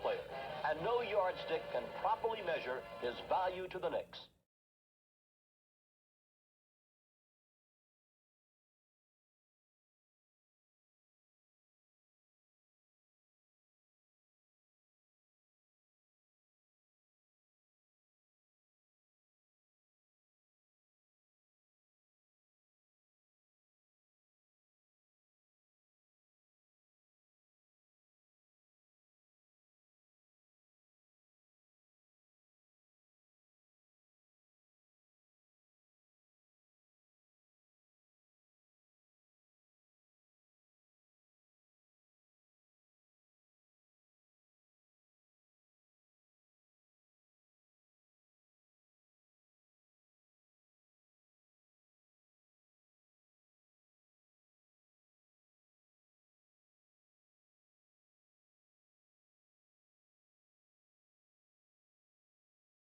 player, and no yardstick can properly measure his value to the Knicks.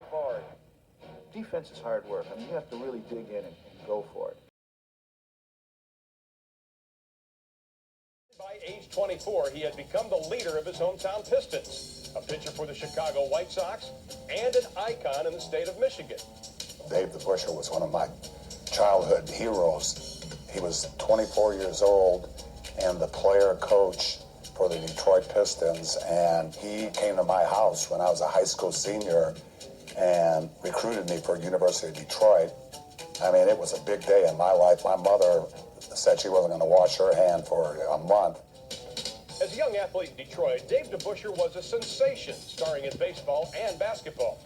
Hard. Defense is hard work. I mean, you have to really dig in and go for it. By age 24, he had become the leader of his hometown Pistons, a pitcher for the Chicago White Sox, and an icon in the state of Michigan. Dave DeBusschere was one of my childhood heroes. He was 24 years old and the player-coach for the Detroit Pistons, and he came to my house when I was a high school senior and recruited me for University of Detroit. I mean, it was a big day in my life. My mother said she wasn't going to wash her hand for a month. As a young athlete in Detroit, Dave DeBusschere was a sensation, starring in baseball and basketball.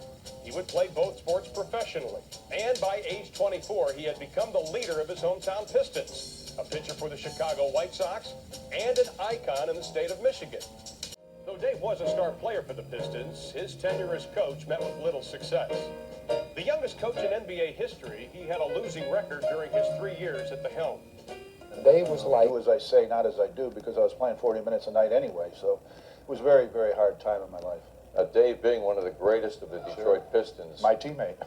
He would play both sports professionally, and by age 24, he had become the leader of his hometown Pistons, a pitcher for the Chicago White Sox, and an icon in the state of Michigan. Though Dave was a star player for the Pistons, his tenure as coach met with little success. The youngest coach in NBA history, he had a losing record during his 3 years at the helm. Dave was like, do as I say, not as I do, because I was playing 40 minutes a night anyway, so it was a very, very hard time in my life. Dave, being one of the greatest of the Detroit Pistons, My teammate.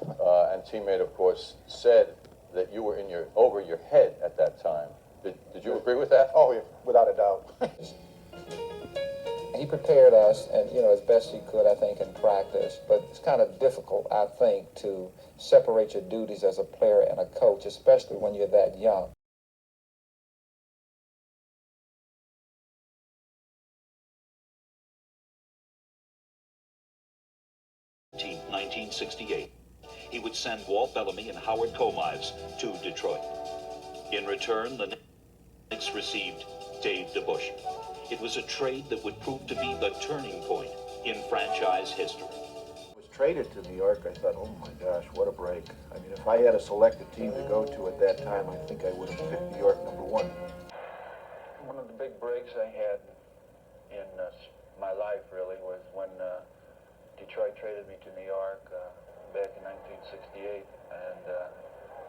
and teammate, of course, said that you were over your head at that time. Did you agree with that? Oh, yeah, without a doubt. He prepared us, and as best he could, I think, in practice. But it's kind of difficult, I think, to separate your duties as a player and a coach, especially when you're that young. 1968. He would send Walt Bellamy and Howard Komives to Detroit. In return, the Knicks received Dave DeBusschere. It was a trade that would prove to be the turning point in franchise history. I was traded to New York. I thought, oh my gosh, what a break. I mean, if I had a selected team to go to at that time, I think I would have picked New York #1. One of the big breaks I had in my life, really, was when Detroit traded me to New York back in 1968, and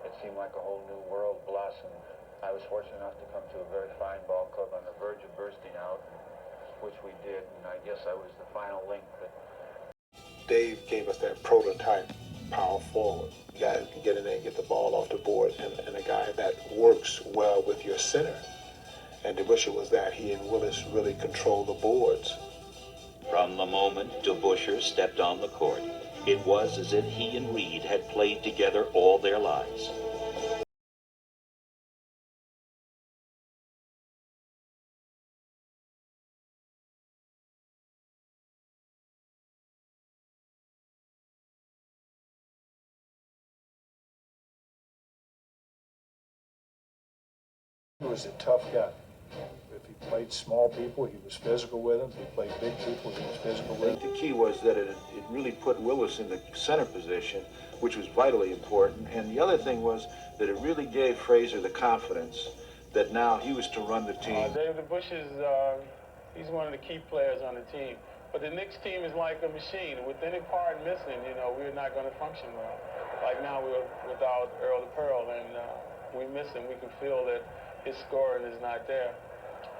it seemed like a whole new world blossomed. I was fortunate enough to come to a very fine ball club on the verge of bursting out, which we did, and I guess I was the final link. Dave gave us that prototype power forward, a guy who can get in there and get the ball off the board, and a guy that works well with your center. And DeBusschere was that. He and Willis really controlled the boards. From the moment DeBusschere stepped on the court, it was as if he and Reed had played together all their lives. He was a tough guy. If he played small people, he was physical with them. If he played big people, he was physical with them. The key was that it really put Willis in the center position, which was vitally important. And the other thing was that it really gave Frazier the confidence that now he was to run the team. Dave DeBusschere he's one of the key players on the team. But the Knicks team is like a machine. With any part missing, we're not going to function well. Like now we're without Earl the Pearl, and we miss him. We can feel that his scoring is not there.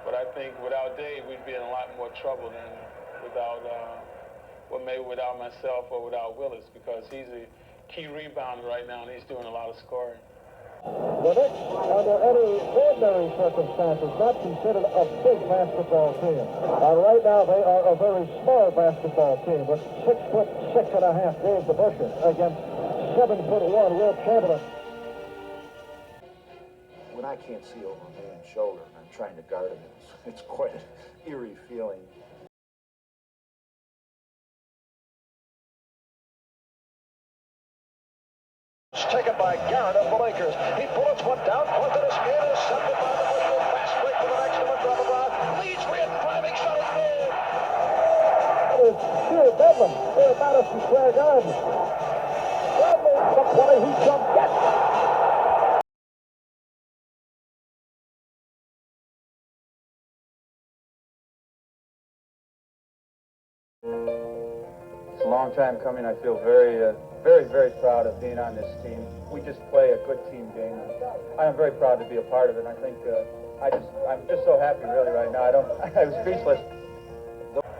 But I think without Dave, we'd be in a lot more trouble than maybe without myself or without Willis, because he's a key rebounder right now, and he's doing a lot of scoring. The Knicks, under any ordinary circumstances, not considered a big basketball team. And right now they are a very small basketball team with 6'6.5" Dave DeBusschere against 7'1" world champion. When I can't see over a man's shoulder and I'm trying to guard him, it's quite an eerie feeling. Taken by Garrett of the Lakers. He bullets one down, pointed his skin, intercepted by DeBusschere. Fast break to the next one, drop a block. Leads for it, driving shot is good. That is sheer bedlam here at Madison Square Garden. Bradley, the play, he jumped, gets it. It's a long time coming. I feel very proud of being on this team. We just play a good team game. I am very proud to be a part of it. I think I'm just so happy really right now. I was speechless.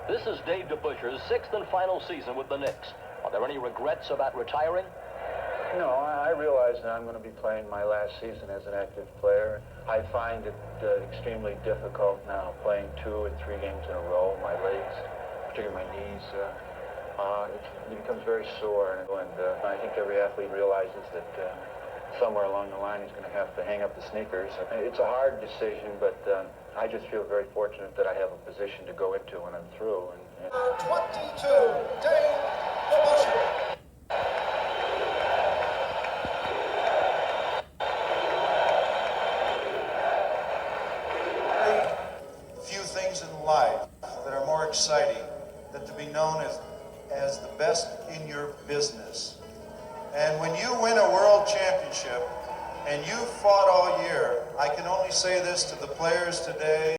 This is Dave DeBuschere's 6th and final season with the Knicks. Are there any regrets about retiring? No, I realize that I'm going to be playing my last season as an active player. I find it extremely difficult now, playing 2 or 3 games in a row. My legs, particularly my knees, it becomes very sore. And I think every athlete realizes that somewhere along the line he's going to have to hang up the sneakers. It's a hard decision, but I just feel very fortunate that I have a position to go into when I'm through. 22, Dave DeBusschere. Few things in life that are more exciting than to be known as the best in your business. And when you win a world championship and you fought all year, I can only say this to the players today.